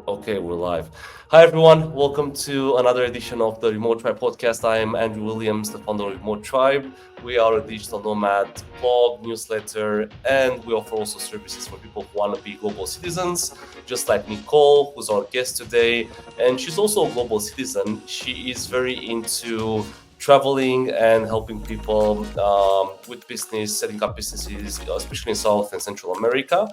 Okay, we're live. Hi, everyone. Welcome to another edition of the Remote Tribe podcast. I am Andrew Williams, the founder of Remote Tribe. We are a digital nomad blog, newsletter, and we offer also services for people who want to be global citizens, just like Nicole, who's our guest today. And she's also a global citizen. She is very into traveling and helping people with business, setting up businesses, especially in South and Central America.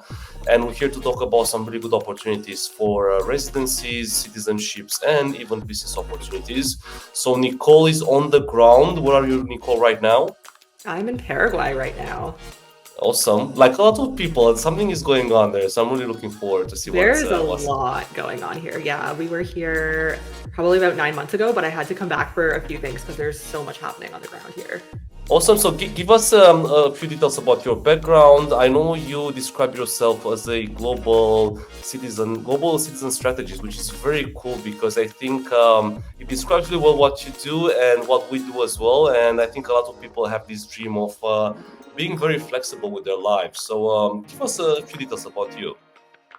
And we're here to talk about some really good opportunities for residencies, citizenships, and even business opportunities. So Nicole is on the ground. Where are you, Nicole, right now? I'm in Paraguay right now. Awesome. Like a lot of people, something is going on there. So I'm really looking forward to see There's a what's lot going on here. Yeah, we were here probably about 9 months ago, but I had to come back for a few things because there's so much happening on the ground here. Awesome. So give us a few details about your background. I know you describe yourself as a global citizen strategist, which is very cool because I think it describes really well what you do and what we do as well. And I think a lot of people have this dream of being very flexible with their lives. So give us a few details about you.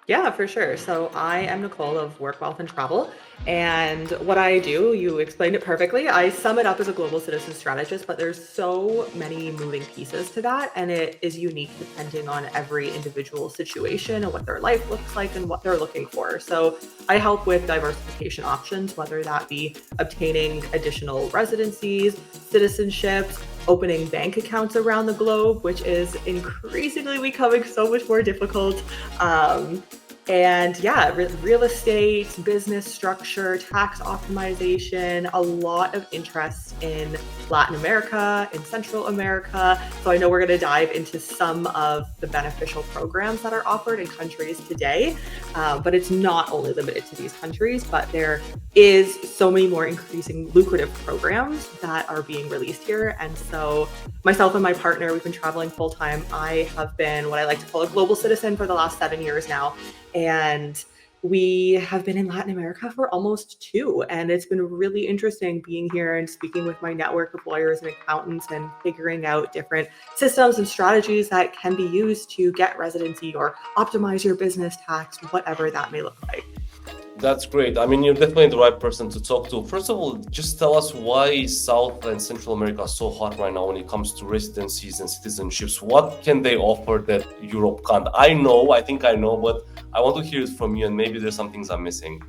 Yeah, for sure. So I am Nicole of Work, Wealth, and Travel. And what I do, you explained it perfectly. I sum it up as a global citizen strategist, but there's so many moving pieces to that. And it is unique depending on every individual situation and what their life looks like and what they're looking for. So I help with diversification options, whether that be obtaining additional residencies, citizenships, opening bank accounts around the globe, which is increasingly becoming so much more difficult. And yeah, real estate, business structure, tax optimization, a lot of interest in Latin America, in Central America. So I know we're going to dive into some of the beneficial programs that are offered in countries today. But it's not only limited to these countries, but there is so many more increasing lucrative programs that are being released here. And so myself and my partner, we've been traveling full time. I have been what I like to call a global citizen for the last 7 years now. And we have been in Latin America for almost 2. And it's been really interesting being here and speaking with my network of lawyers and accountants and figuring out different systems and strategies that can be used to get residency or optimize your business tax, whatever that may look like. That's great. I mean, you're definitely the right person to talk to. First of all, just tell us why South and Central America are so hot right now when it comes to residencies and citizenships. What can they offer that Europe can't? I think I know, but I want to hear it from you, and maybe there's some things I'm missing.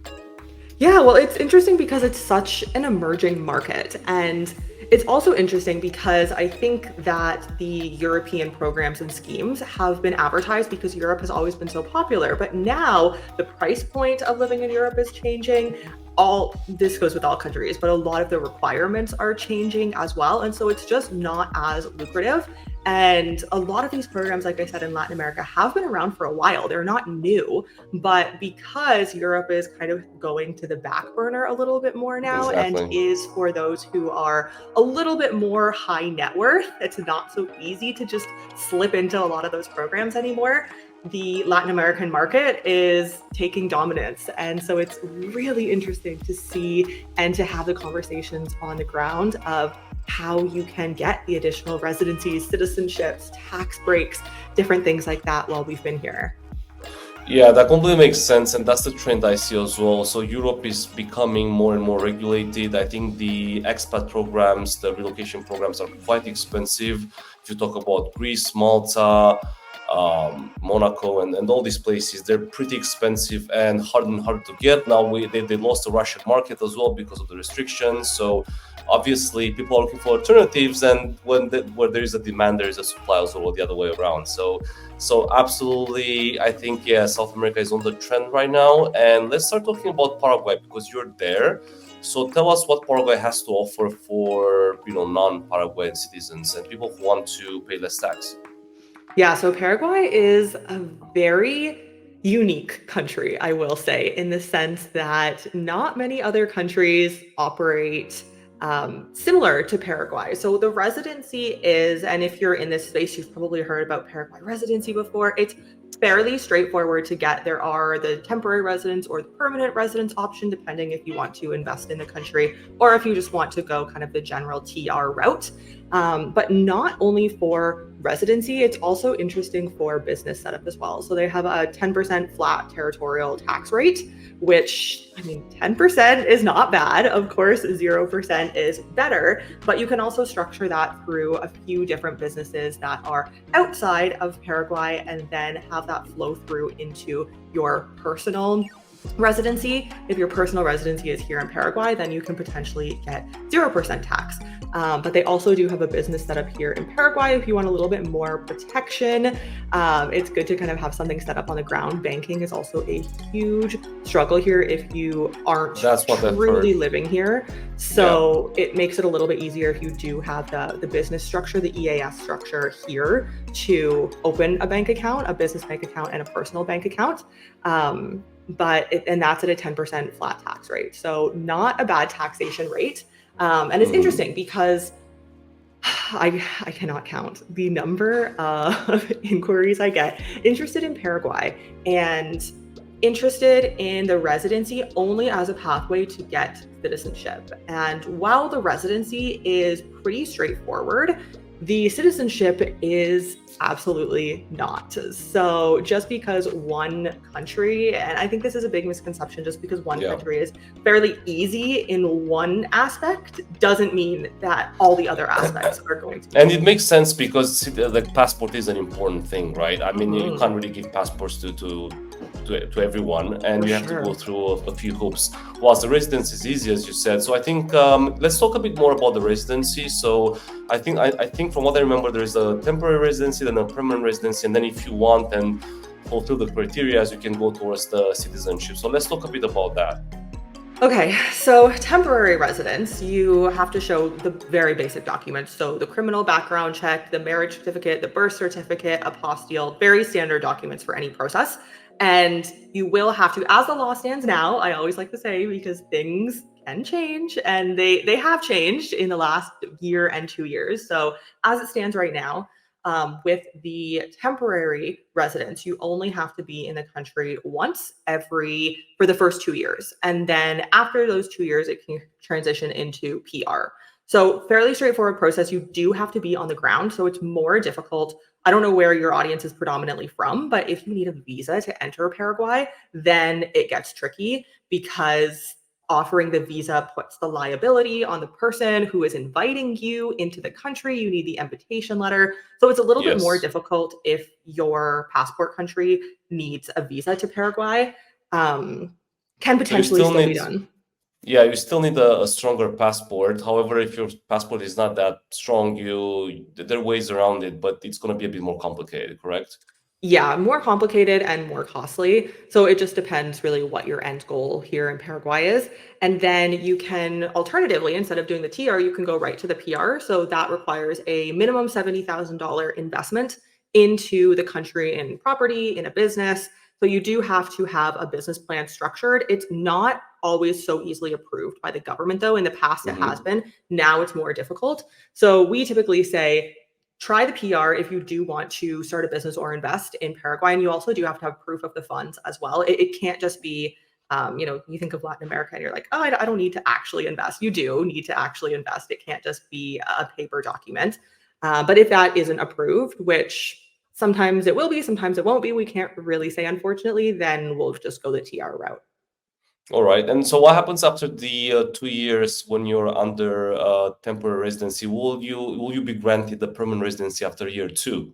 Yeah, well, it's interesting because it's such an emerging market. And it's also interesting because I think that the European programs and schemes have been advertised because Europe has always been so popular. But now the price point of living in Europe is changing. All this goes with all countries, but a lot of the requirements are changing as well. And so it's just not as lucrative. And a lot of these programs, like I said, in Latin America have been around for a while. They're not new, but because Europe is kind of going to the back burner a little bit more now and Exactly. is for those who are a little bit more high net worth, it's not so easy to just slip into a lot of those programs anymore. The Latin American market is taking dominance. And so it's really interesting to see and to have the conversations on the ground of how you can get the additional residencies, citizenships, tax breaks, different things like that while we've been here. Yeah, that completely makes sense, and that's the trend I see as well. So Europe is becoming more and more regulated. I think the expat programs, the relocation programs are quite expensive. If you talk about Greece, Malta, Monaco, and all these places, they're pretty expensive and hard to get. Now they lost the Russian market as well because of the restrictions. So obviously people are looking for alternatives, and where there is a demand, there is a supply as well, the other way around. So absolutely, I think South America is on the trend right now. And let's start talking about Paraguay because you're there. So tell us what Paraguay has to offer for non-Paraguayan citizens and people who want to pay less tax. Yeah, so Paraguay is a very unique country, I will say, in the sense that not many other countries operate similar to Paraguay. So the residency is, and if you're in this space, you've probably heard about Paraguay residency before. It's fairly straightforward to get. There are the temporary residence or the permanent residence option, depending if you want to invest in the country or if you just want to go kind of the general TR route. But not only for residency, it's also interesting for business setup as well. So they have a 10% flat territorial tax rate, which, I mean, 10% is not bad. Of course, 0% is better, but you can also structure that through a few different businesses that are outside of Paraguay and then have that flow through into your personal residency. If your personal residency is here in Paraguay, then you can potentially get 0% tax. But they also do have a business set up here in Paraguay if you want a little bit more protection. It's good to kind of have something set up on the ground. Banking is also a huge struggle here if you aren't truly living here. So it makes it a little bit easier if you do have the business structure, the EAS structure here to open a bank account, a business bank account, and a personal bank account. And that's at a 10% flat tax rate. So not a bad taxation rate. And it's interesting because I cannot count the number of inquiries I get interested in Paraguay and interested in the residency only as a pathway to get citizenship. And while the residency is pretty straightforward, the citizenship is absolutely not. So just because one country, and I think this is a big misconception, just because one country is fairly easy in one aspect doesn't mean that all the other aspects are going to be. And it makes sense because the passport is an important thing, right? I mean, you can't really give passports to everyone, and you have to go through a few hoops, whilst the residency is easy, as you said. So I think let's talk a bit more about the residency. So I think from what I remember, there is a temporary residency, then a permanent residency, and then if you want and fulfill the criteria, you can go towards the citizenship. So let's talk a bit about that. Okay, so temporary residence, you have to show the very basic documents. So the criminal background check, the marriage certificate, the birth certificate, apostille, very standard documents for any process. And you will have to, as the law stands now, I always like to say, because things can change, and they have changed in the last year and 2 years. So as it stands right now, with the temporary residence, you only have to be in the country once for the first 2 years. And then after those 2 years, it can transition into PR. So fairly straightforward process. You do have to be on the ground. So it's more difficult. I don't know where your audience is predominantly from, but if you need a visa to enter Paraguay, then it gets tricky because offering the visa puts the liability on the person who is inviting you into the country. You need the invitation letter. So it's a little bit more difficult if your passport country needs a visa to Paraguay. Can potentially still be done. Yeah, you still need a stronger passport. However, if your passport is not that strong, there are ways around it, but it's going to be a bit more complicated, correct? Yeah, more complicated and more costly. So it just depends really what your end goal here in Paraguay is. And then you can alternatively, instead of doing the TR, you can go right to the PR. So that requires a minimum $70,000 investment into the country in property, in a business. So you do have to have a business plan structured. It's not always so easily approved by the government, though. In the past, it has been. Now it's more difficult. So we typically say, try the PR if you do want to start a business or invest in Paraguay. And you also do have to have proof of the funds as well. It can't just be, you think of Latin America and you're like, oh, I don't need to actually invest. You do need to actually invest. It can't just be a paper document. But if that isn't approved, which sometimes it will be, sometimes it won't be, we can't really say, unfortunately, then we'll just go the TR route. All right. And so what happens after the 2 years when you're under temporary residency? Will you be granted the permanent residency after year 2?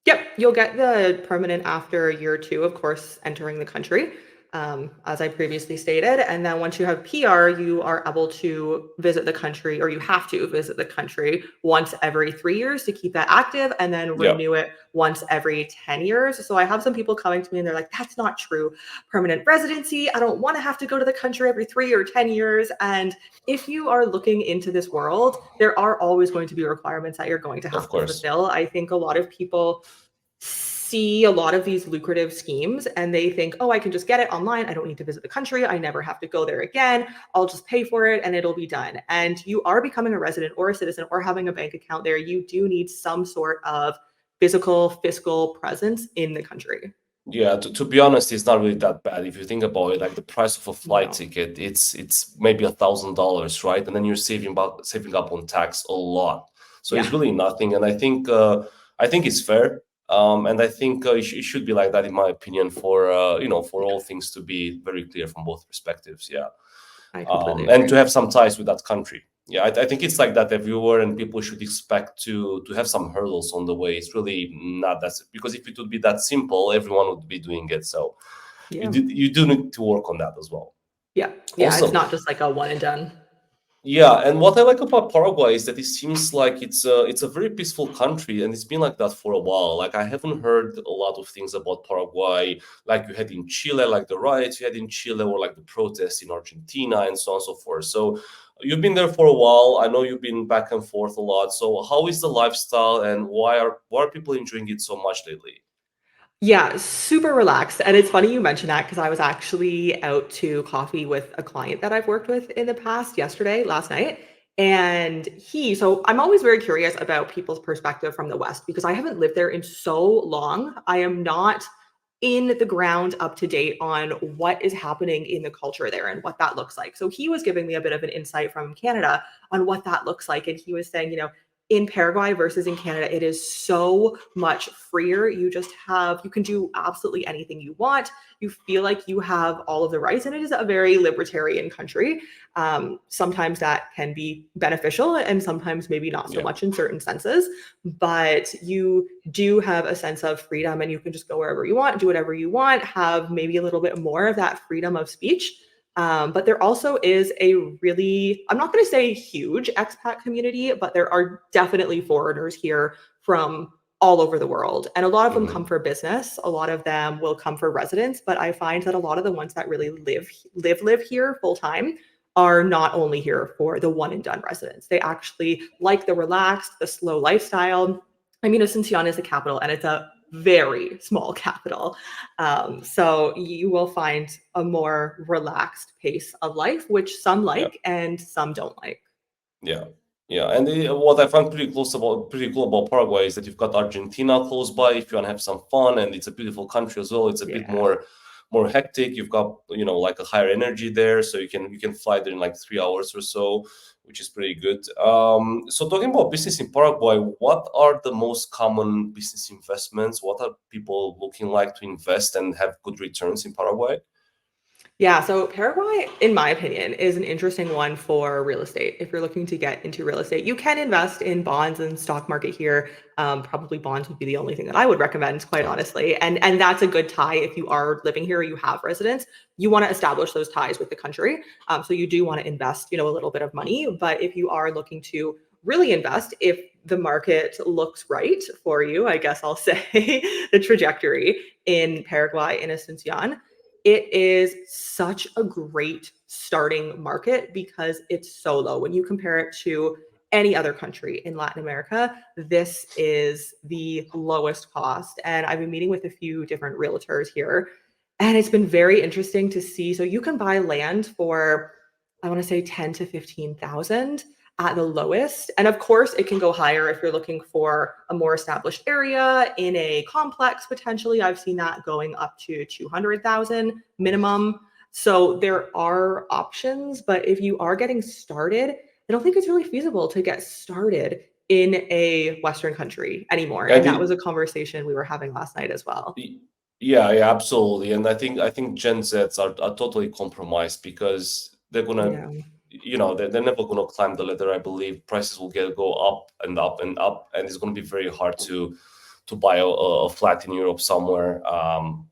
Yep, you'll get the permanent after year 2, of course, entering the country, as I previously stated. And then once you have PR, you are able to visit the country, or you have to visit the country once every 3 years to keep that active, and then renew it once every 10 years. So I have some people coming to me and they're like, that's not true. Permanent residency, I don't want to have to go to the country every 3 or 10 years. And if you are looking into this world, there are always going to be requirements that you're going to have to fulfill. I think a lot of people see a lot of these lucrative schemes and they think, oh, I can just get it online. I don't need to visit the country. I never have to go there again. I'll just pay for it and it'll be done. And you are becoming a resident or a citizen or having a bank account there. You do need some sort of fiscal presence in the country. Yeah, to be honest, it's not really that bad. If you think about it, like the price of a flight ticket, it's maybe $1,000, right? And then you're saving up on tax a lot. So it's really nothing. And I think I think it's fair. And I think it should be like that, in my opinion, for for all things to be very clear from both perspectives. Yeah, I completely and agree. to have some ties with that country. Yeah, I think it's like that everywhere, and people should expect to have some hurdles on the way. It's really not that, because if it would be that simple, everyone would be doing it. So Yeah. you do need to work on that as well. Yeah. Yeah. It's Awesome. not just like a one and done. Yeah, and what I like about Paraguay is that it seems like it's a very peaceful country, and it's been like that for a while. Like I haven't heard a lot of things about Paraguay, like you had in Chile, like the riots you had in Chile, or like the protests in Argentina, and so on and so forth. So you've been there for a while. I know you've been back and forth a lot. So how is the lifestyle, and why are people enjoying it so much lately? Yeah, super relaxed. And it's funny you mentioned that because I was actually out to coffee with a client that I've worked with in the past last night. And so I'm always very curious about people's perspective from the West because I haven't lived there in so long. I am not in the ground up to date on what is happening in the culture there and what that looks like. So he was giving me a bit of an insight from Canada on what that looks like. And he was saying, in Paraguay versus in Canada, it is so much freer. You can do absolutely anything you want. You feel like you have all of the rights, and it is a very libertarian country. Sometimes that can be beneficial, and sometimes maybe not so Yeah, much in certain senses. But you do have a sense of freedom, and you can just go wherever you want, do whatever you want, have maybe a little bit more of that freedom of speech. But there also is I'm not going to say huge expat community, but there are definitely foreigners here from all over the world. And a lot of them come hmm, for business. A lot of them will come for residence. But I find that a lot of the ones that really live here full time are not only here for the one and done residence. They actually like the relaxed, the slow lifestyle. I mean, Asuncion is the capital, and it's a very small capital. So you will find a more relaxed pace of life, which some yeah. like and some don't like. Yeah, yeah, and what I find pretty cool about Paraguay is that you've got Argentina close by if you want to have some fun, and it's a beautiful country as well. It's a bit Yeah. more hectic. You've got like a higher energy there, so you can fly there in like 3 hours or so, which is pretty good. So talking about business in Paraguay, what are the most common business investments? What are people looking like to invest and have good returns in Paraguay? Yeah, so Paraguay, in my opinion, is an interesting one for real estate. If you're looking to get into real estate, you can invest in bonds and stock market here. Probably bonds would be the only thing that I would recommend, quite Oh, honestly. And that's a good tie if you are living here or you have residence. You want to establish those ties with the country. So you do want to invest, a little bit of money. But if you are looking to really invest, if the market looks right for you, I guess I'll say the trajectory in Paraguay in Asuncion, it is such a great starting market because it's so low. When you compare it to any other country in Latin America, this is the lowest cost. And I've been meeting with a few different realtors here, and it's been very interesting to see. So you can buy land for, I want to say 10 to 15,000 at the lowest. And of course, it can go higher if you're looking for a more established area in a complex potentially. I've seen that going up to 200,000 minimum. So there are options, but if you are getting started, I don't think it's really feasible to get started in a Western country anymore. yeah, And that was a conversation we were having last night as well. Y- Yeah, yeah, absolutely. And I think Gen Zs are totally compromised because they're gonna, Yeah. they're never gonna climb the ladder. I believe prices will go up and up and up, and it's gonna be very hard to buy a flat in Europe somewhere,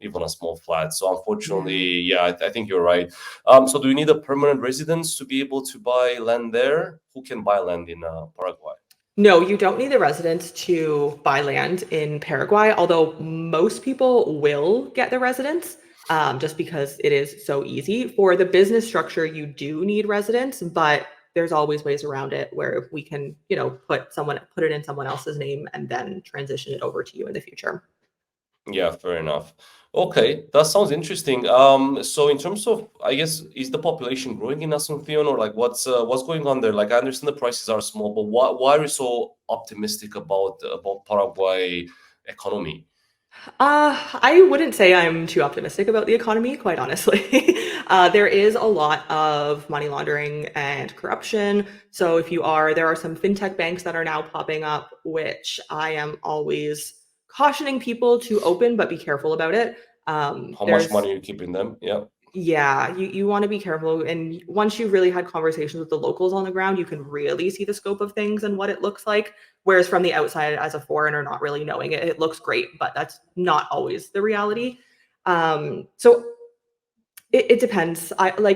even a small flat. So Yeah. unfortunately, yeah, I think you're right. So do you need a permanent residence to be able to buy land there? Who can buy land in Paraguay? No, you don't need a residence to buy land in Paraguay, although most people will get the residence just because it is so easy. For the business structure, you do need residence, but there's always ways around it where we can, put it in someone else's name and then transition it over to you in the future. Yeah, fair enough. Okay, that sounds interesting. So in terms of, I guess, is the population growing in Asunción, or like what's going on there? Like I understand the prices are small, but why are you so optimistic about Paraguay economy? I wouldn't say I'm too optimistic about the economy, quite honestly. There is a lot of money laundering and corruption. So there are some fintech banks that are now popping up, which I am always cautioning people to open, but be careful about it. How much There's money you keep in them? Yeah. Yeah, you want to be careful. And once you've really had conversations with the locals on the ground, you can really see the scope of things and what it looks like. Whereas from the outside, as a foreigner, not really knowing it, it looks great, but that's not always the reality. So it depends.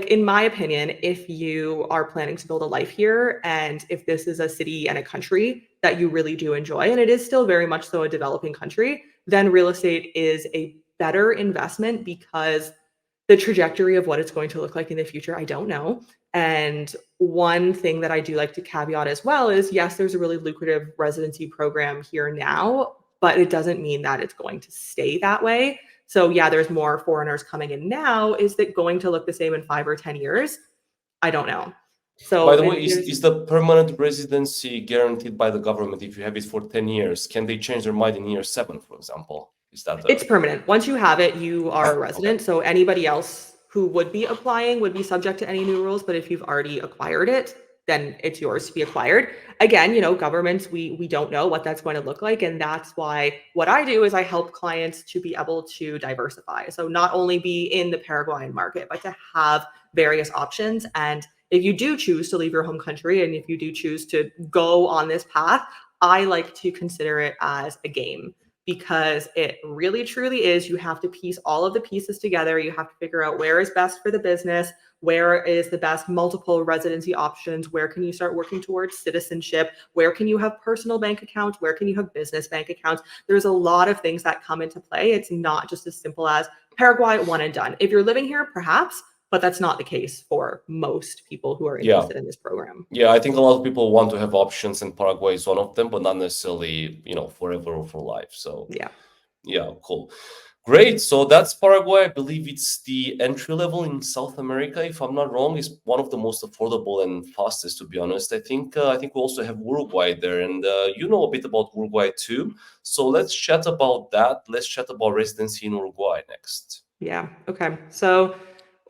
In my opinion, if you are planning to build a life here, and if this is a city and a country that you really do enjoy, and it is still very much so a developing country, then real estate is a better investment because the trajectory of what it's going to look like in the future, I don't know. And one thing that I do like to caveat as well is yes, there's a really lucrative residency program here now, but it doesn't mean that it's going to stay that way. So, yeah, there's more foreigners coming in now. Is that going to look the same in 5 or 10 years? I don't know. By So, the way, and there's is the permanent residency guaranteed by the government if you have it for 10 years? Can they change their mind in year seven, for example? Is that It's the permanent. Once you have it, you are a okay? resident. So anybody else who would be applying would be subject to any new rules. But if you've already acquired it, then it's yours to be acquired. Again, governments, we don't know what that's going to look like. And that's why what I do is I help clients to be able to diversify. So not only be in the Paraguayan market, but to have various options. And if you do choose to leave your home country and if you do choose to go on this path, I like to consider it as a game because it really truly is. You have to piece all of the pieces together. You have to figure out where is best for the business, where is the best multiple residency options, where can you start working towards citizenship, where can you have personal bank accounts, where can you have business bank accounts. There's a lot of things that come into play. It's not just as simple as Paraguay, one and done. If you're living here, perhaps, but that's not the case for most people who are Yeah. interested in this program. Yeah, I think a lot of people want to have options, and Paraguay is one of them, but not necessarily, forever or for life. So, Yeah. yeah, cool. Great. So that's Paraguay. I believe it's the entry level in South America, if I'm not wrong. Is one of the most affordable and fastest, to be honest. I think we also have Uruguay there, and you know a bit about Uruguay too. So let's chat about that. Let's chat about residency in Uruguay next. Yeah. Okay. So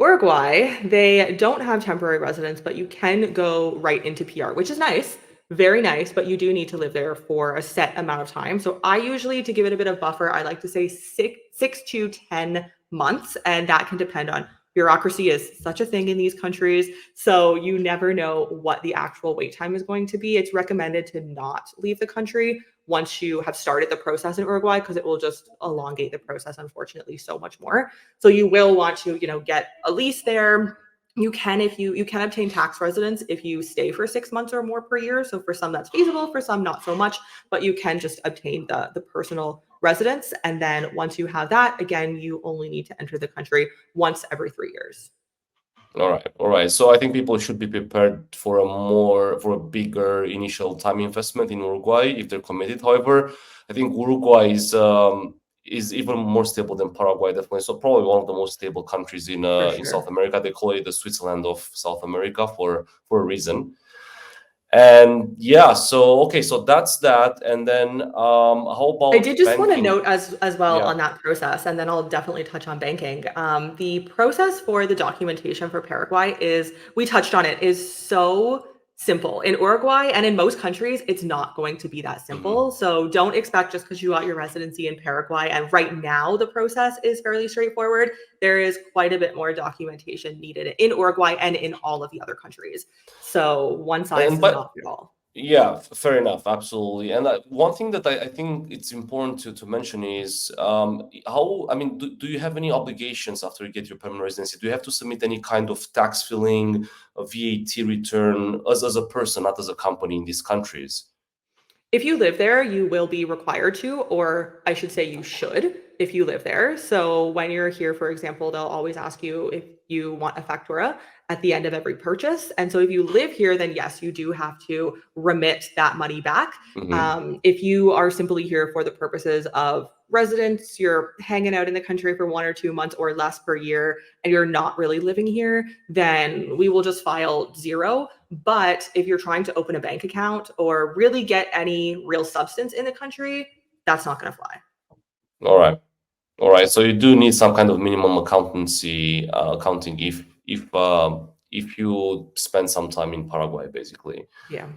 Uruguay, they don't have temporary residence, but you can go right into PR, which is nice, very nice, but you do need to live there for a set amount of time. So I usually, to give it a bit of buffer, I like to say six to 10 months, and that can depend on bureaucracy is such a thing in these countries. So you never know what the actual wait time is going to be. It's recommended to not leave the country once you have started the process in Uruguay because it will just elongate the process, unfortunately, so much more. So you will want to, get a lease there. You can if you can obtain tax residence if you stay for 6 months or more per year. So for some that's feasible, for some not so much, but you can just obtain the personal residence. And then once you have that, again, you only need to enter the country once every 3 years. All right, all right. So I think people should be prepared for a bigger initial time investment in Uruguay if they're committed. However, I think Uruguay is even more stable than Paraguay, definitely. So probably one of the most stable countries For in South sure. America. They call it the Switzerland of South America for a reason. And yeah, so okay, so that's that. And then how I about did just want to banking? note as well Yeah. on that process, and then I'll definitely touch on banking. The process for the documentation for Paraguay is we touched on it is so simple in Uruguay and in most countries. It's not going to be that simple. Mhm. So don't expect just because you got your residency in Paraguay and right now the process is fairly straightforward. There is quite a bit more documentation needed in Uruguay and in all of the other countries. So one size And does but not fit all. Yeah, fair enough. Absolutely. And one thing that I think it's important to mention is I mean, do you have any obligations after you get your permanent residency? Do you have to submit any kind of tax filing, a VAT return as a person, not as a company in these countries? If you live there, you will be required to, or I should say you should if you live there. So when you're here, for example, they'll always ask you if you want a factura at the end of every purchase. And so if you live here, then yes, you do have to remit that money back. Hmm. If you are simply here for the purposes of residence, you're hanging out in the country for 1 or 2 months or less per year, and you're not really living here, then we will just file zero. But if you're trying to open a bank account or really get any real substance in the country, that's not going to fly. All right. All right. So you do need some kind of minimum accounting if you spend some time in Paraguay, basically. Yeah.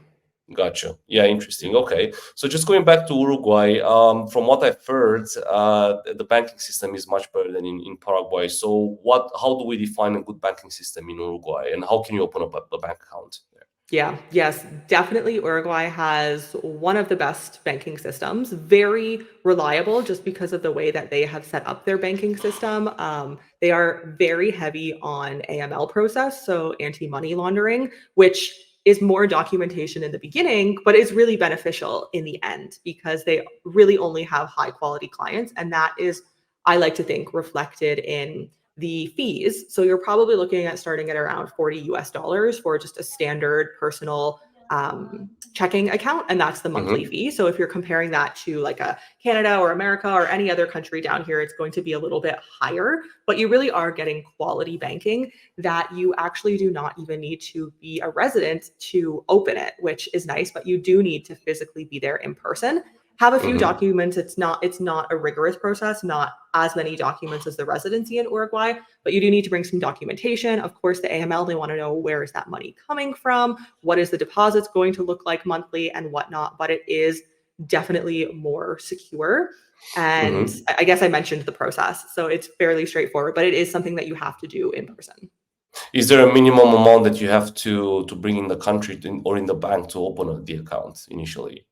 Gotcha. Yeah, interesting. Okay. So just going back to Uruguay, from what I've heard, the banking system is much better than in Paraguay. So how do we define a good banking system in Uruguay, and how can you open up a bank account there? Yeah, yes, definitely. Uruguay has one of the best banking systems, very reliable just because of the way that they have set up their banking system. They are very heavy on AML process, so anti money laundering, which is more documentation in the beginning, but is really beneficial in the end because they really only have high quality clients. And that is, I like to think, reflected in the fees. So you're probably looking at starting at around 40 US dollars for just a standard personal checking account, and that's the monthly Mm-hmm. fee. So if you're comparing that to like a Canada or America or any other country down here, it's going to be a little bit higher, but you really are getting quality banking that you actually do not even need to be a resident to open it, which is nice, but you do need to physically be there in person. Have a few Mm-hmm. documents. It's not a rigorous process, not as many documents as the residency in Uruguay, but you do need to bring some documentation. Of course, the AML, they want to know where is that money coming from, what is the deposits going to look like monthly and whatnot, but it is definitely more secure. And Mm-hmm. I guess I mentioned the process. So it's fairly straightforward, but it is something that you have to do in person. Is there a minimum amount that you have to bring in the country or in the bank to open the account initially?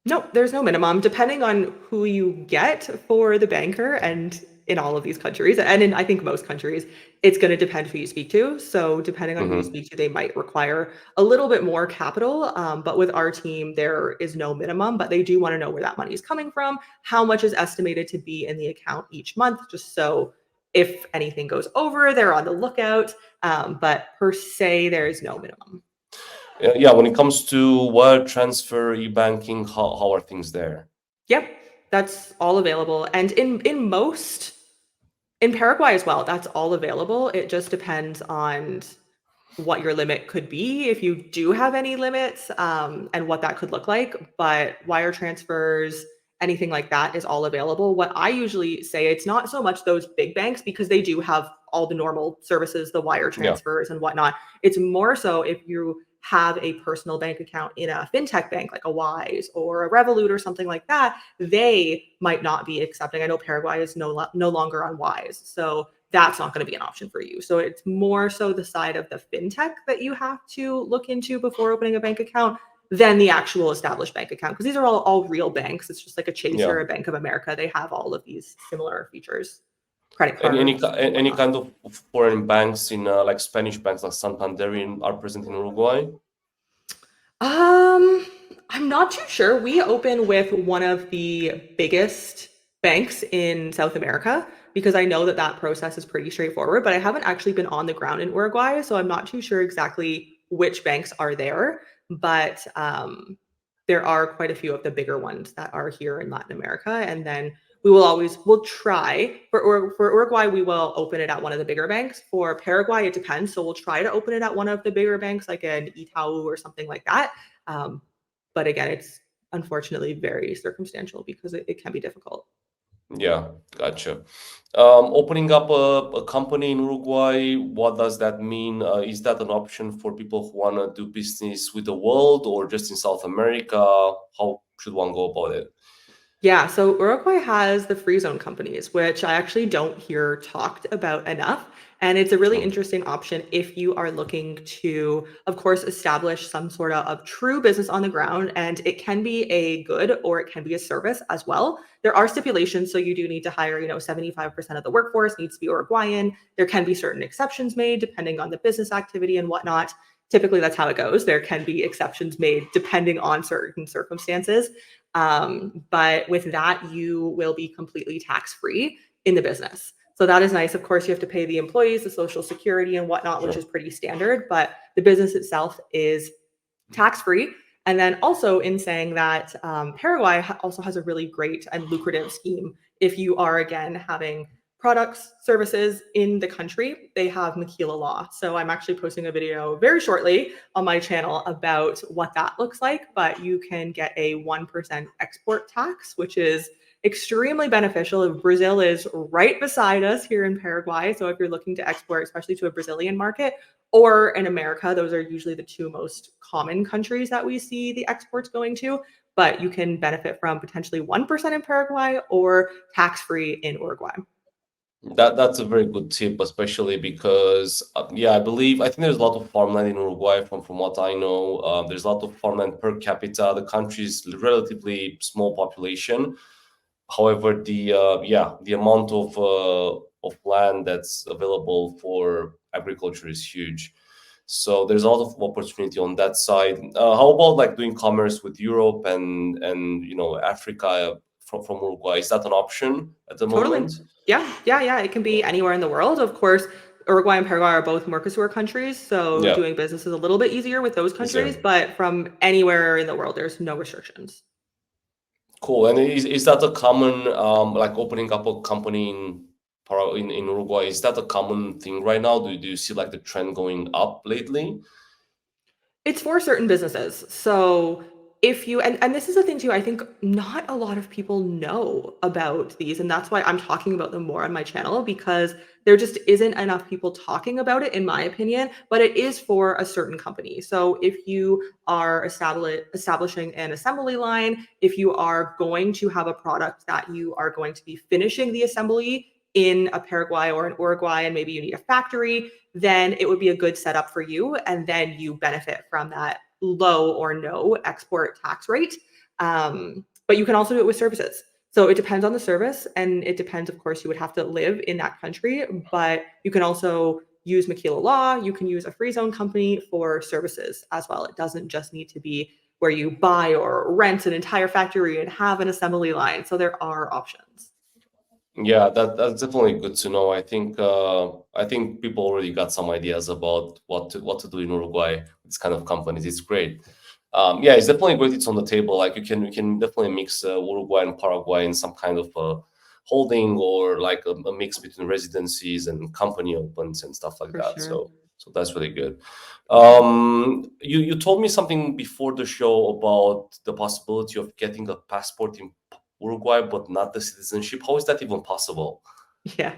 No, there's no minimum, depending on who you get for the banker, and in all of these countries, and in I think most countries, it's gonna depend who you speak to. So depending on who you Mm-hmm. speak to, they might require a little bit more capital. But with our team, there is no minimum, but they do want to know where that money is coming from, how much is estimated to be in the account each month, just so if anything goes over, they're on the lookout. But per se, there is no minimum. Yeah, when it comes to wire transfer, e-banking, how are things there? Yep, that's all available. And in Paraguay as well, that's all available. It just depends on what your limit could be, if you do have any limits, and what that could look like. But wire transfers, anything like that is all available. What I usually say, it's not so much those big banks because they do have all the normal services, the wire Yeah. transfers and whatnot. It's more so if you have a personal bank account in a fintech bank like a Wise or a Revolut or something like that, they might not be accepting. I know Paraguay is no longer on Wise. So that's not going to be an option for you. So it's more so the side of the fintech that you have to look into before opening a bank account than the actual established bank account. Because these are all real banks. It's just like a Chase Yeah. or a Bank of America. They have all of these similar features, credit Any cards and any whatnot. kind of foreign banks in like Spanish banks like Santander are present in Uruguay? Um, I'm not too sure. We open with one of the biggest banks in South America because I know that that process is pretty straightforward, but I haven't actually been on the ground in Uruguay, so I'm not too sure exactly which banks are there. But there are quite a few of the bigger ones that are here in Latin America, and then we'll try for Uruguay, we will open it at one of the bigger banks. For Paraguay, it depends. So we'll try to open it at one of the bigger banks, like an Itaú or something like that. Um, but again, it's unfortunately very circumstantial because it can be difficult. Yeah, gotcha. Opening up a company in Uruguay, what does that mean? Is that an option for people who want to do business with the world or just in South America? How should one go about it? Yeah, so Uruguay has the free zone companies, which I actually don't hear talked about enough. And it's a really True. interesting option if you are looking to, of course, establish some sort of true business on the ground. And it can be a good or it can be a service as well. There are stipulations. So you do need to hire, 75% of the workforce needs to be Uruguayan. There can be certain exceptions made depending on the business activity and whatnot. Typically, that's how it goes. There can be exceptions made depending on certain circumstances. But with that, you will be completely tax free in the business. So that is nice. Of course, you have to pay the employees, the social security and whatnot, which Sure. is pretty standard, but the business itself is tax free. And then also in saying that Paraguay also has a really great and lucrative scheme. If you are, again, having products, services in the country, they have maquila law. So I'm actually posting a video very shortly on my channel about what that looks like, but you can get a 1% export tax, which is extremely beneficial. Brazil is right beside us here in Paraguay. So if you're looking to export, especially to a Brazilian market or in America, those are usually the two most common countries that we see the exports going to. But you can benefit from potentially 1% in Paraguay or tax-free in Uruguay. That's a very good tip, especially because yeah, I think there's a lot of farmland in Uruguay. From what I know, there's a lot of farmland per capita. The country is relatively small population. However, the amount of land that's available for agriculture is huge. So there's a lot of opportunity on that side. How about like doing commerce with Europe and Africa from Uruguay? Is that an option at the Totally. moment? Yeah. It can be anywhere in the world. Of course, Uruguay and Paraguay are both Mercosur countries, so Yeah, doing business is a little bit easier with those countries, easier. but from anywhere in the world, there's no restrictions. Cool. And is that a common like opening up a company in Uruguay? Is that a common thing right now? Do you see like the trend going up lately? It's for certain businesses. So if you and this is the thing too, I think not a lot of people know about these, and that's why I'm talking about them more on my channel because there just isn't enough people talking about it, in my opinion, but it is for a certain company. So if you are establishing an assembly line, if you are going to have a product that you are going to be finishing the assembly in a Paraguay or an Uruguay, and maybe you need a factory, then it would be a good setup for you. And then you benefit from that low or no export tax rate. But you can also do it with services. So it depends on the service. And it depends, of course, you would have to live in that country, but you can also use Maquila Law. You can use a free zone company for services as well. It doesn't just need to be where you buy or rent an entire factory and have an assembly line. So there are options. Yeah, that's definitely good to know. I think people already got some ideas about what to do in Uruguay with this kind of companies. It's great. Yeah, it's definitely great. It's on the table. Like you can definitely mix Uruguay and Paraguay in some kind of holding or like a mix between residencies and company opens and stuff like For that. sure. So that's really good. For sure. You told me something before the show about the possibility of getting a passport in Uruguay, but not the citizenship. How is that even possible? Yeah.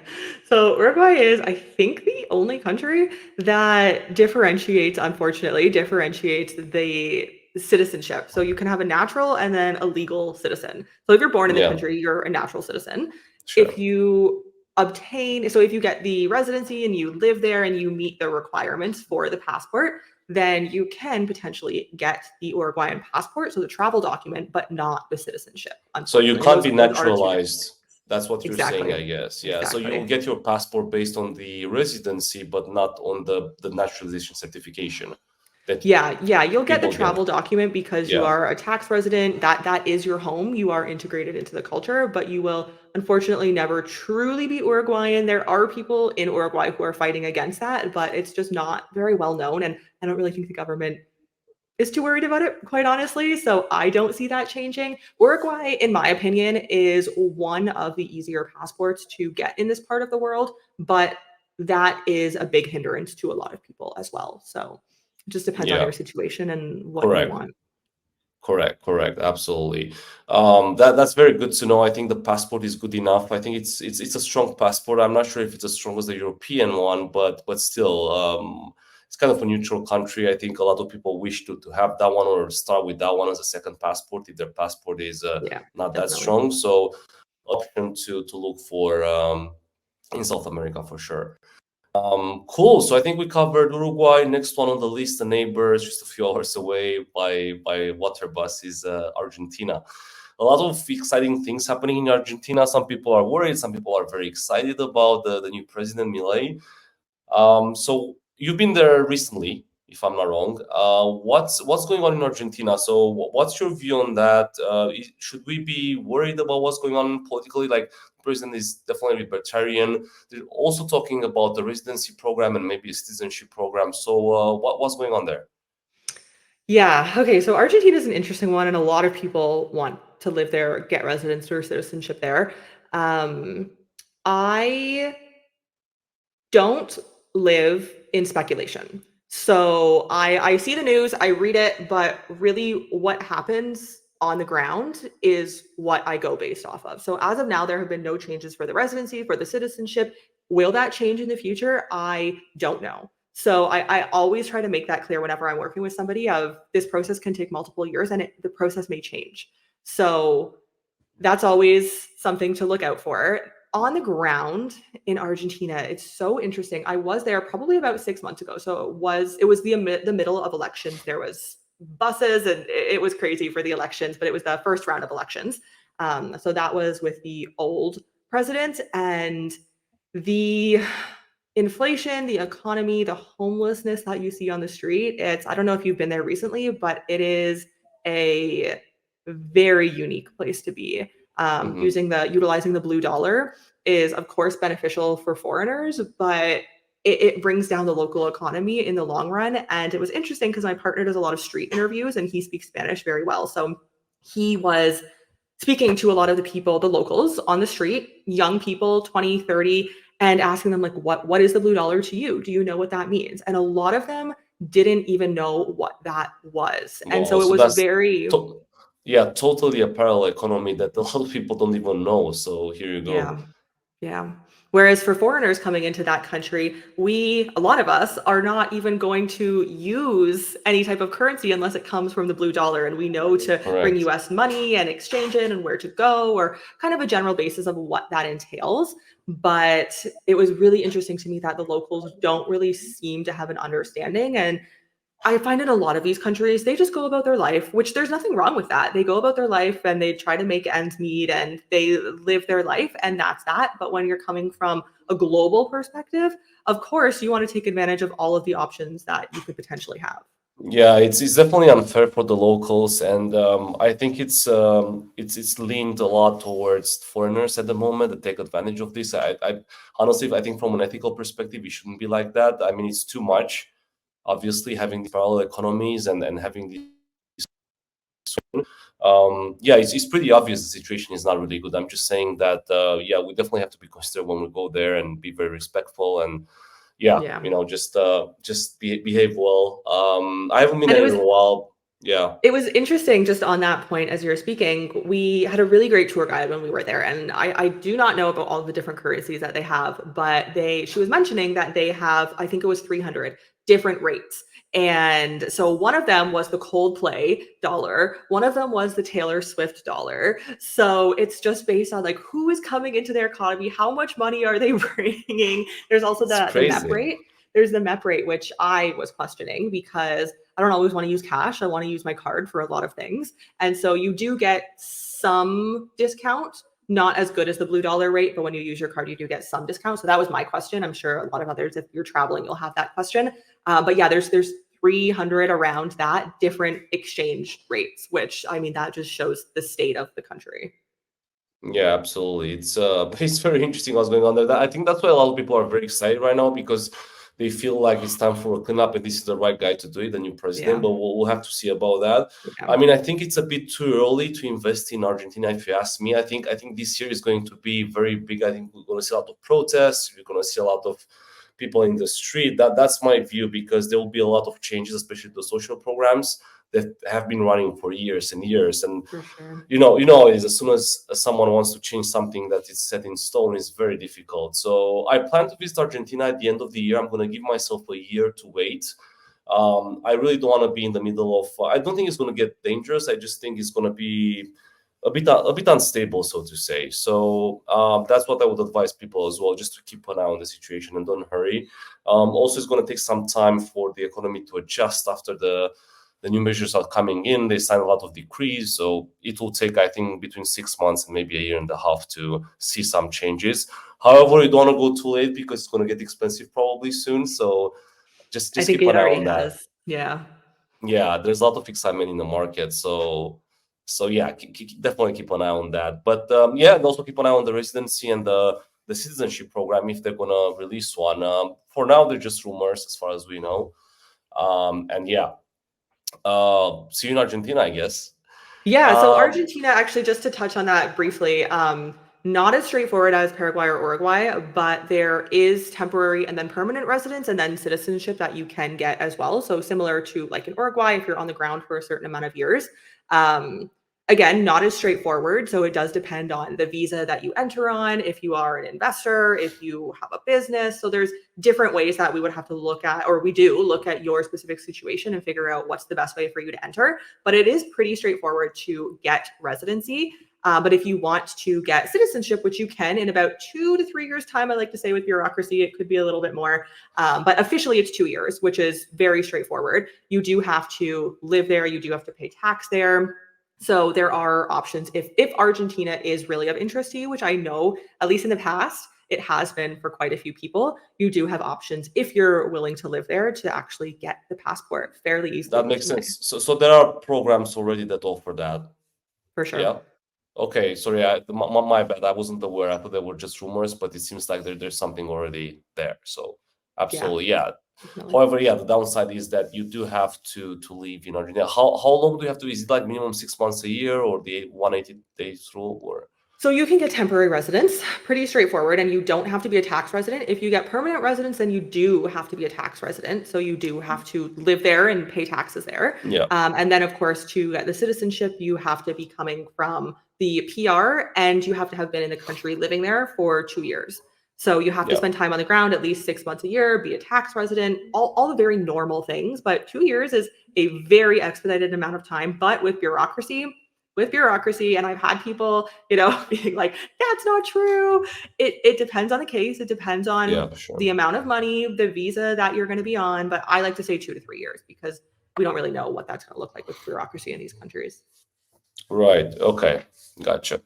So Uruguay is, I think, the only country that unfortunately, differentiates the citizenship. So you can have a natural and then a legal citizen. So if you're born in the Yeah, country, you're a natural citizen. If sure. you so if you get the residency and you live there and you meet the requirements for the passport, then you can potentially get the Uruguayan passport, so the travel document, but not the citizenship, So you unfortunately. can't be Those are two different naturalized. That's what you're saying, Exactly. I guess. Yeah. So you'll Exactly. get your passport based on the residency, but not on the naturalization certification that Yeah, you'll get the people get. travel document because you Yeah. are a tax resident. That is your home. You are integrated into the culture, but you will unfortunately never truly be Uruguayan. There are people in Uruguay who are fighting against that, but it's just not very well known. And I don't really think the government is too worried about it, quite honestly. So I don't see that changing. Uruguay, in my opinion, is one of the easier passports to get in this part of the world, but that is a big hindrance to a lot of people as well. So it just depends on Yeah. your situation and what you Correct. want. Correct. Absolutely. That's very good to know. I think the passport is good enough. I think it's a strong passport. I'm not sure if it's as strong as the European one, but still, it's kind of a neutral country. I think a lot of people wish to have that one or start with that one as a second passport if their passport is Yeah, not that definitely. strong. So option to look for in South America for sure. Cool. So I think we covered Uruguay. Next one on the list, the neighbors, just a few hours away by water bus is Argentina. A lot of exciting things happening in Argentina. Some people are worried. Some people are very excited about the new president, Milei. So you've been there recently, if I'm not wrong. What's going on in Argentina? So what's your view on that? Should we be worried about what's going on politically? Like, the president is definitely libertarian. They're also talking about the residency program and maybe a citizenship program. So what's going on there? Yeah. Okay. So Argentina is an interesting one, and a lot of people want to live there, get residence or citizenship there. Um, I don't live in speculation. So I see the news, I read it, but really what happens on the ground is what I go based off of. So as of now, there have been no changes for the residency, for the citizenship. Will that change in the future? I don't know. So I always try to make that clear whenever I'm working with somebody of this process can take multiple years and the process may change. So that's always something to look out for. On the ground in Argentina, it's so interesting. I was there probably about 6 months ago. So it was the middle of elections. There was buses and it was crazy for the elections, but it was the first round of elections. So that was with the old president, and the inflation, the economy, the homelessness that you see on the street. I don't know if you've been there recently, but it is a very unique place to be. Hmm. Utilizing the blue dollar is of course beneficial for foreigners, but it brings down the local economy in the long run. And it was interesting because my partner does a lot of street interviews and he speaks Spanish very well. So he was speaking to a lot of the people, the locals on the street, young people, 20, 30, and asking them like, what is the blue dollar to you? Do you know what that means? And a lot of them didn't even know what that was. And Well, so it so was that's very, to- yeah, totally a parallel economy that a lot of people don't even know. So here you go. yeah. Yeah. Whereas for foreigners coming into that country, a lot of us, are not even going to use any type of currency unless it comes from the blue dollar. And we know to bring Correct. US money and exchange it and where to go, or kind of a general basis of what that entails. But it was really interesting to me that the locals don't really seem to have an understanding. And I find in a lot of these countries, they just go about their life, which there's nothing wrong with that. They go about their life and they try to make ends meet and they live their life, and that's that. But when you're coming from a global perspective, of course, you want to take advantage of all of the options that you could potentially have. Yeah, it's definitely unfair for the locals, and I think it's leaned a lot towards foreigners at the moment that take advantage of this. I honestly, I think from an ethical perspective, it shouldn't be like that. I mean, it's too much. Obviously, having these parallel economies and having these, yeah, it's pretty obvious the situation is not really good. I'm just saying that, yeah, we definitely have to be considerate when we go there and be very respectful and yeah, Yeah. just behave well. I haven't been And there in a while. Yeah. it was interesting just on that point as you're speaking. We had a really great tour guide when we were there. And I do not know about all the different currencies that they have, but she was mentioning that they have, I think it was 300 different rates. And so one of them was the Coldplay dollar. One of them was the Taylor Swift dollar. So it's just based on like who is coming into their economy, how much money are they bringing. There's also It's the MEP crazy. rate. There's the MEP rate, which I was questioning because I don't always want to use cash. I want to use my card for a lot of things. And so you do get some discount, not as good as the blue dollar rate, but when you use your card, you do get some discount. So that was my question. I'm sure a lot of others, if you're traveling, you'll have that question. But yeah, there's 300 around that different exchange rates, which I mean, that just shows the state of the country. Yeah, absolutely. It's very interesting what's going on there. I think that's why a lot of people are very excited right now because they feel like it's time for a cleanup and this is the right guy to do it, the new president. Yeah. But we'll have to see about that. Yeah. I mean, I think it's a bit too early to invest in Argentina, if you ask me. I think this year is going to be very big. I think we're going to see a lot of protests. We're going to see a lot of people in the street. That's my view because there will be a lot of changes, especially the social programs that have been running for years and years. And For sure. is as soon as someone wants to change something that is set in stone, it's very difficult. So I plan to visit Argentina at the end of the year. I'm going to give myself a year to wait. I really don't want to be in the middle of. I don't think it's going to get dangerous. I just think it's going to be a bit unstable, so to say. So that's what I would advise people as well, just to keep an eye on the situation and don't hurry. Also, it's going to take some time for the economy to adjust after the new measures are coming in. They sign a lot of decrees, so it will take, I think, between 6 months and maybe a year and a half to see some changes. However, you don't want to go too late because it's going to get expensive probably soon. So just I just think keep it an eye already on that. has. Yeah. Yeah, there's a lot of excitement in the market, so yeah, definitely keep an eye on that. But yeah, and also keep an eye on the residency and the citizenship program if they're gonna release one. For now, they're just rumors as far as we know. And yeah, see you in Argentina, I guess. Yeah, so Um, Argentina, actually, just to touch on that briefly, not as straightforward as Paraguay or Uruguay, but there is temporary and then permanent residence and then citizenship that you can get as well. So similar to like in Uruguay, if you're on the ground for a certain amount of years. Um, Again, not as straightforward. So it does depend on the visa that you enter on, if you are an investor, if you have a business. So there's different ways that we would have to look at, or we do look at your specific situation and figure out what's the best way for you to enter. But it is pretty straightforward to get residency. But if you want to get citizenship, which you can in about 2 to 3 years' time, I like to say with bureaucracy, it could be a little bit more. But officially, it's 2 years, which is very straightforward. You do have to live there. You do have to pay tax there. So there are options if Argentina is really of interest to you, which I know, at least in the past, it has been for quite a few people. You do have options if you're willing to live there to actually get the passport fairly easily, That which makes is nice sense. So there are programs already that offer that. for sure. Yeah. Okay. Sorry, my bad. I wasn't aware. I thought they were just rumors, but it seems like there's something already there. So Yeah, absolutely, yeah. definitely. However, yeah, the downside is that you do have to leave in Argentina. How long do you have to? Is it like minimum 6 months a year, or the 180 days rule, or? So you can get temporary residence, pretty straightforward, and you don't have to be a tax resident. If you get permanent residence, then you do have to be a tax resident. So you do have to live there and pay taxes there. Yeah. And then, of course, to get the citizenship, you have to be coming from the PR and you have to have been in the country living there for 2 years. So you have to Yeah. spend time on the ground at least 6 months a year, be a tax resident, all the very normal things. But 2 years is a very expedited amount of time. But with bureaucracy, and I've had people, being like, that's not true. It depends on the case. It depends on Yeah, for sure. the amount of money, the visa that you're going to be on. But I like to say 2 to 3 years because we don't really know what that's going to look like with bureaucracy in these countries. Right. Okay. Gotcha.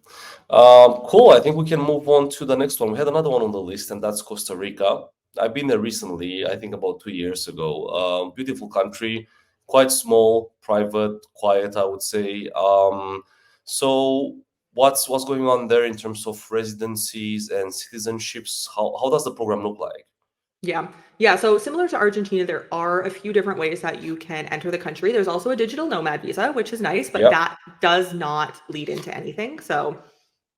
Cool. I think we can move on to the next one. We had another one on the list, and that's Costa Rica. I've been there recently, I think about 2 years ago. Beautiful country, quite small, private, quiet, I would say. So what's going on there in terms of residencies and citizenships? How does the program look like? Yeah. Yeah. So similar to Argentina, there are a few different ways that you can enter the country. There's also a digital nomad visa, which is nice, but Yeah. that does not lead into anything. So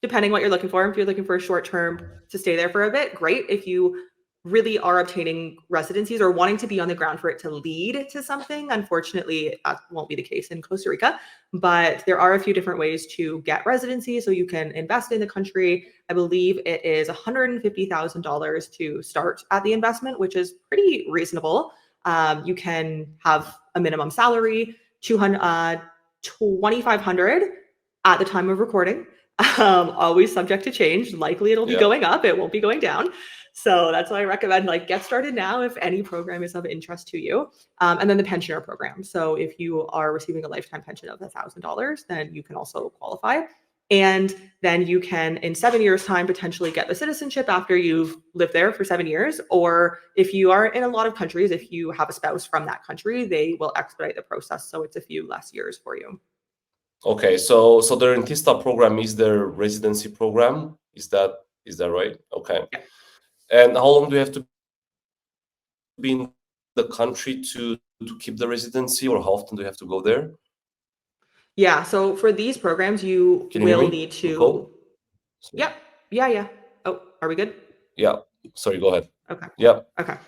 depending what you're looking for, if you're looking for a short term to stay there for a bit, great. If you really are obtaining residencies or wanting to be on the ground for it to lead to something, unfortunately, that won't be the case in Costa Rica. But there are a few different ways to get residency. So you can invest in the country. I believe it is $150,000 to start at the investment, which is pretty reasonable. You can have a minimum salary, 2,500 at the time of recording. Always subject to change. Likely it'll be Yeah. going up. It won't be going down. So that's why I recommend get started now if any program is of interest to you. And then the pensioner program. So if you are receiving a lifetime pension of $1,000, then you can also qualify. And then you can, in 7 years' time, potentially get the citizenship after you've lived there for 7 years. Or if you are in a lot of countries, if you have a spouse from that country, they will expedite the process. So it's a few less years for you. Okay. So the Rentista program is their residency program. Is that right? Okay. Yeah. And how long do you have to be in the country to keep the residency, or how often do you have to go there? Yeah. So for these programs, you Can you hear will me, need Nicole? to. Yep. Yeah. Yeah. Oh, are we good? Yeah. Sorry, go ahead. Okay. Yeah. Okay.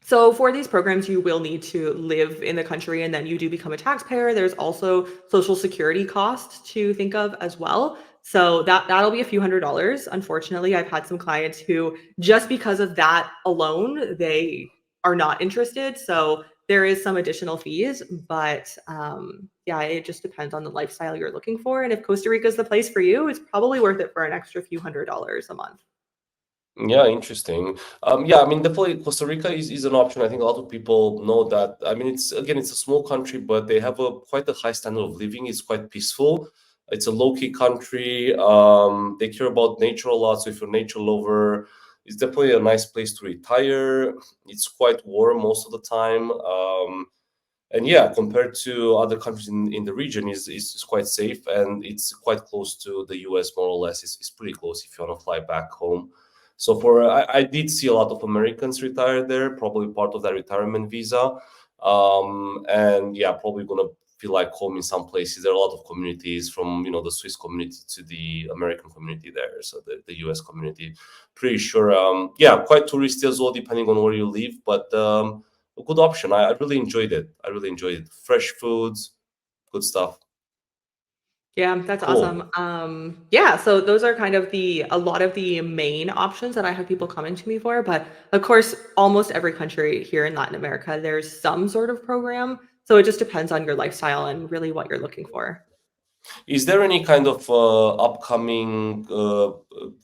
So for these programs, you will need to live in the country and then you do become a taxpayer. There's also social security costs to think of as well. So that'll be a few $100s. Unfortunately, I've had some clients who just because of that alone, they are not interested. So there is some additional fees, but yeah, it just depends on the lifestyle you're looking for. And if Costa Rica is the place for you, it's probably worth it for an extra few $100s a month. Yeah, interesting. Yeah, I mean, definitely Costa Rica is an option. I think a lot of people know that. I mean, it's a small country, but they have quite a high standard of living. It's quite peaceful. It's a low-key country. They care about nature a lot. So if you're a nature lover, it's definitely a nice place to retire. It's quite warm most of the time. And yeah, compared to other countries in the region, is quite safe, and it's quite close to the US, more or less. It's pretty close if you want to fly back home. So I did see a lot of Americans retire there, probably part of that retirement visa. And yeah, probably gonna feel like home in some places. There are a lot of communities, from the Swiss community to the American community there, so the US community. Pretty sure, yeah, quite touristy as well, depending on where you live, but a good option. I really enjoyed it. I really enjoyed it. Fresh foods, good stuff. Yeah, that's awesome. Cool. Yeah, so those are kind of a lot of the main options that I have people coming to me for. But of course, almost every country here in Latin America, there's some sort of program. So it just depends on your lifestyle and really what you're looking for. Is there any kind of upcoming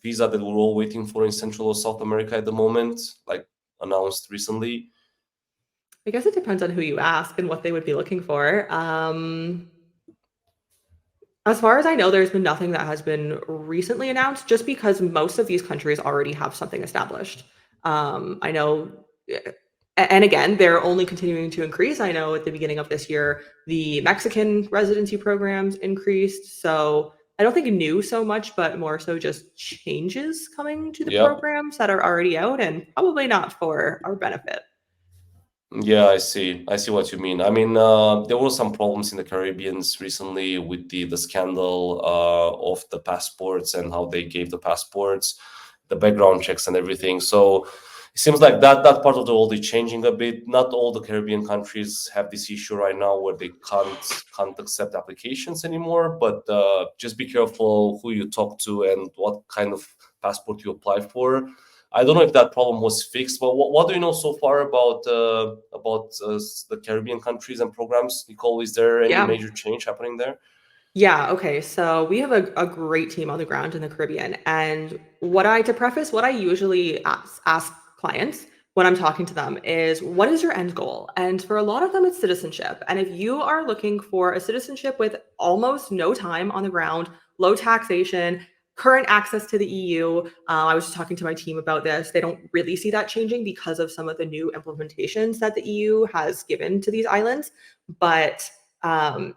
visa that we're all waiting for in Central or South America at the moment, like announced recently? I guess it depends on who you ask and what they would be looking for. As far as I know, there's been nothing that has been recently announced just because most of these countries already have something established. I know, and again, they're only continuing to increase. I know at the beginning of this year, the Mexican residency programs increased. So I don't think new so much, but more so just changes coming to the Yep. programs that are already out and probably not for our benefit. Yeah, I see. I see what you mean. I mean, there were some problems in the Caribbeans recently with the scandal of the passports and how they gave the passports, the background checks and everything. So it seems like that part of the world is changing a bit. Not all the Caribbean countries have this issue right now where they can't accept applications anymore. But just be careful who you talk to and what kind of passport you apply for. I don't know if that problem was fixed, but what do you know so far about the Caribbean countries and programs? Nicole, is there any Yeah. major change happening there? Yeah, okay. So we have a great team on the ground in the Caribbean. And to preface, what I usually ask clients when I'm talking to them is, what is your end goal? And for a lot of them, it's citizenship. And if you are looking for a citizenship with almost no time on the ground, low taxation, current access to the EU, I was just talking to my team about this. They don't really see that changing because of some of the new implementations that the EU has given to these islands. But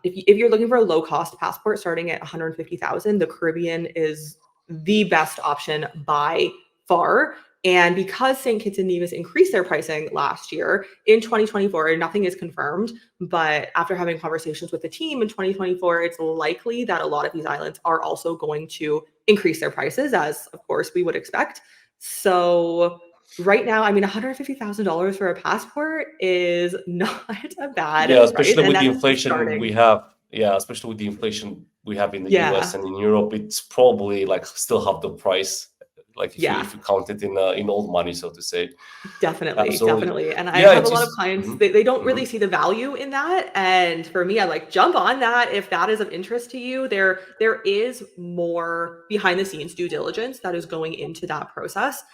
if you're looking for a low cost passport starting at 150,000, the Caribbean is the best option by far. And because St. Kitts and Nevis increased their pricing last year in 2024, nothing is confirmed. But after having conversations with the team in 2024, it's likely that a lot of these islands are also going to increase their prices, as of course we would expect. So right now, I mean, $150,000 for a passport is not a Yeah, bad price, especially and with the that's inflation we starting. have. Yeah, especially with the inflation we have in the US Yeah, and in Europe, it's probably like still half the price, like yeah. if you count it in old money, so to say. Definitely, Absolutely. definitely. And I Yeah, have a it lot of is. clients, Mhm, they don't really mhm. see the value in that. And for me, I like jump on that if that is of interest to you. There is more behind the scenes due diligence that is going into that process.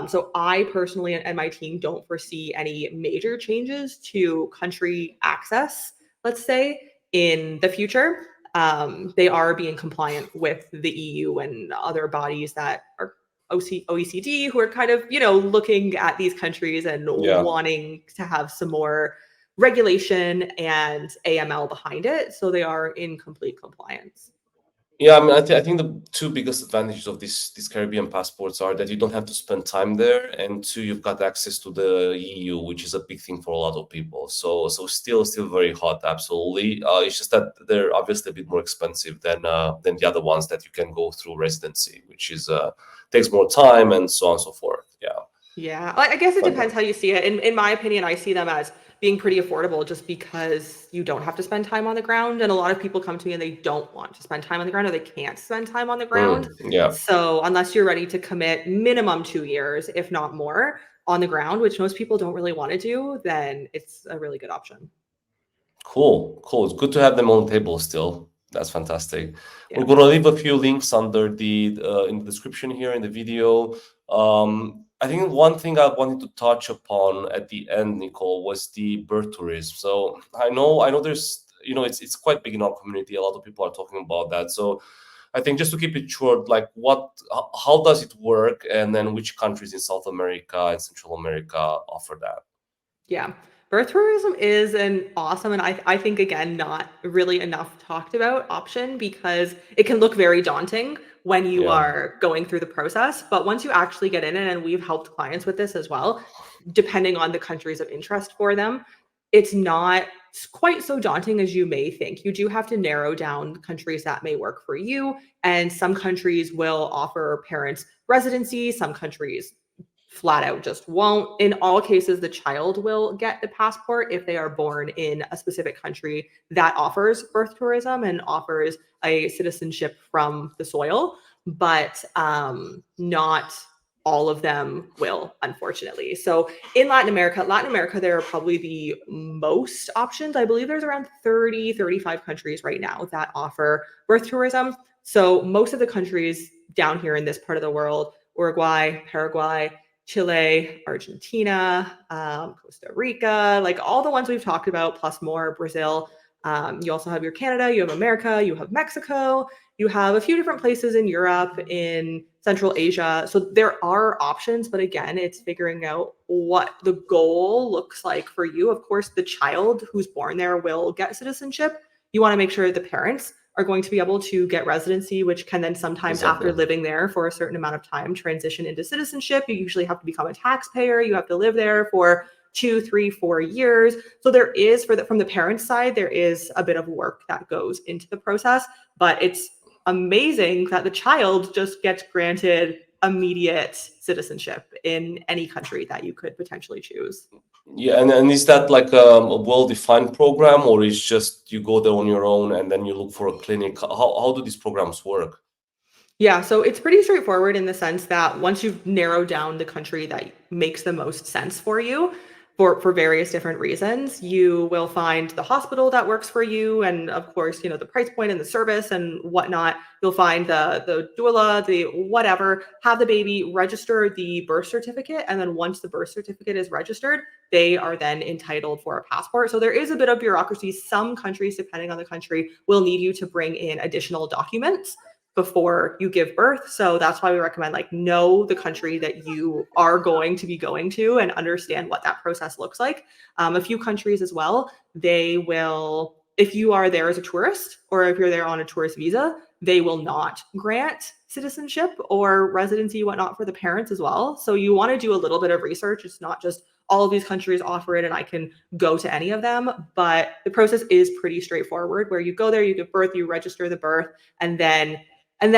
So I personally and my team don't foresee any major changes to country access, let's say, in the future. They are being compliant with the EU and other bodies that are OECD, who are kind of, looking at these countries and Yeah. wanting to have some more regulation and AML behind it. So they are in complete compliance. Yeah, I mean, I think the two biggest advantages of these Caribbean passports are that you don't have to spend time there, and two, you've got access to the EU, which is a big thing for a lot of people. So still very hot, absolutely. It's just that they're obviously a bit more expensive than the other ones that you can go through residency, which is takes more time and so on and so forth. Yeah, Yeah, I guess it depends fantastic. how you see it. In my opinion, I see them as being pretty affordable just because you don't have to spend time on the ground. And a lot of people come to me and they don't want to spend time on the ground or they can't spend time on the ground. Yeah. So unless you're ready to commit minimum 2 years, if not more, on the ground, which most people don't really want to do, then it's a really good option. Cool, cool. It's good to have them on the table still. That's fantastic. We're Yeah. gonna leave a few links under the in the description here in the video. I think one thing I wanted to touch upon at the end, Nicole, was the birth tourism. So I know there's it's quite big in our community. A lot of people are talking about that. So I think just to keep it short, like how does it work, and then which countries in South America and Central America offer that? Yeah. Birth tourism is an awesome and I think again not really enough talked about option because it can look very daunting when you Yeah, are going through the process, but once you actually get in it, and we've helped clients with this as well, depending on the countries of interest for them, it's not quite so daunting as you may think. You do have to narrow down countries that may work for you, and some countries will offer parents residency, some countries flat out just won't. In all cases, the child will get the passport if they are born in a specific country that offers birth tourism and offers a citizenship from the soil, but not all of them will, unfortunately. So in Latin America, there are probably the most options. I believe there's around 30, 35 countries right now that offer birth tourism. So most of the countries down here in this part of the world, Uruguay, Paraguay, Chile, Argentina, Costa Rica, like all the ones we've talked about, plus more, Brazil. You also have your Canada, you have America, you have Mexico, you have a few different places in Europe, in Central Asia. So there are options, but again, it's figuring out what the goal looks like for you. Of course, the child who's born there will get citizenship. You want to make sure the parents are going to be able to get residency, which can then sometimes, Exactly. after living there for a certain amount of time, transition into citizenship. You usually have to become a taxpayer. You have to live there for 2, 3, 4 years. So there is, from the parents' side, there is a bit of work that goes into the process, but it's amazing that the child just gets granted immediate citizenship in any country that you could potentially choose. Yeah, and is that like a well-defined program, or is just you go there on your own and then you look for a clinic? How do these programs work? Yeah, so it's pretty straightforward in the sense that once you've narrowed down the country that makes the most sense for you, for various different reasons, you will find the hospital that works for you, and of course, the price point and the service and whatnot. You'll find the doula, the whatever, have the baby, register the birth certificate, and then once the birth certificate is registered, they are then entitled for a passport. So there is a bit of bureaucracy. Some countries, depending on the country, will need you to bring in additional documents before you give birth. So that's why we recommend, like, know the country that you are going to be going to and understand what that process looks like. A few countries as well, they will, if you are there as a tourist or if you're there on a tourist visa, they will not grant citizenship or residency, whatnot, for the parents as well. So you want to do a little bit of research. It's not just all of these countries offer it and I can go to any of them, but the process is pretty straightforward, where you go there, you give birth, you register the birth, and then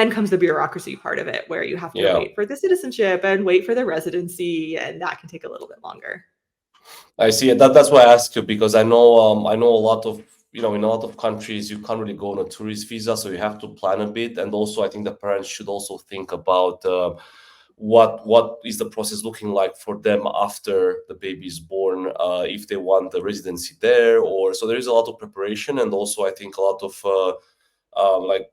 comes the bureaucracy part of it, where you have to Yeah, wait for the citizenship and wait for the residency, and that can take a little bit longer. I see. That's why I asked you, because I know a lot of, in a lot of countries you can't really go on a tourist visa, so you have to plan a bit. And also, I think the parents should also think about what is the process looking like for them after the baby is born, if they want the residency there, or so there is a lot of preparation, and also I think a lot of like,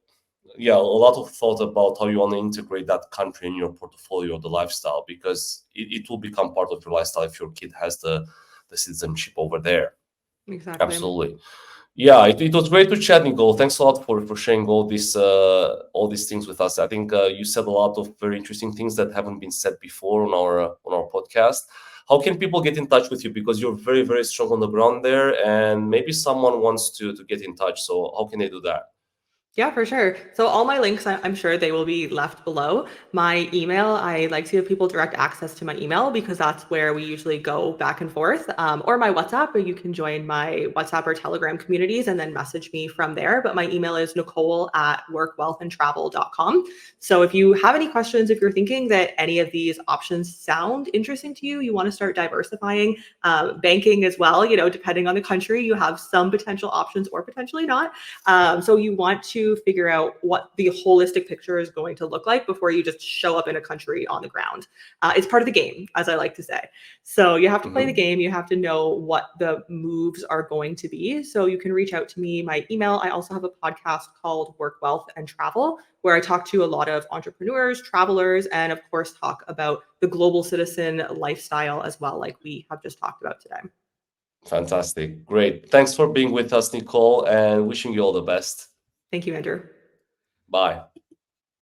yeah, a lot of thought about how you want to integrate that country in your portfolio, the lifestyle, because it will become part of your lifestyle if your kid has the citizenship over there. Exactly. Absolutely. Yeah, it was great to chat, Nicole. Thanks a lot for sharing all these things with us. I think you said a lot of very interesting things that haven't been said before on our podcast. How can people get in touch with you? Because you're very, very strong on the ground there, and maybe someone wants to get in touch. So how can they do that? Yeah, for sure. So all my links, I'm sure they will be left below. My email, I like to give people direct access to my email because that's where we usually go back and forth, or my WhatsApp, or you can join my WhatsApp or Telegram communities and then message me from there. But my email is nicole@workwealthandtravel.com. So if you have any questions, if you're thinking that any of these options sound interesting to you, you want to start diversifying, banking as well, depending on the country, you have some potential options or potentially not. So you want to figure out what the holistic picture is going to look like before you just show up in a country on the ground. It's part of the game, as I like to say. So you have to play the Mhm. game. You have to know what the moves are going to be. So you can reach out to me, my email. I also have a podcast called Work, Wealth, and Travel, where I talk to a lot of entrepreneurs, travelers, and of course, talk about the global citizen lifestyle as well, like we have just talked about today. Fantastic. Great. Thanks for being with us, Nicole, and wishing you all the best. Thank you, Andrew. Bye.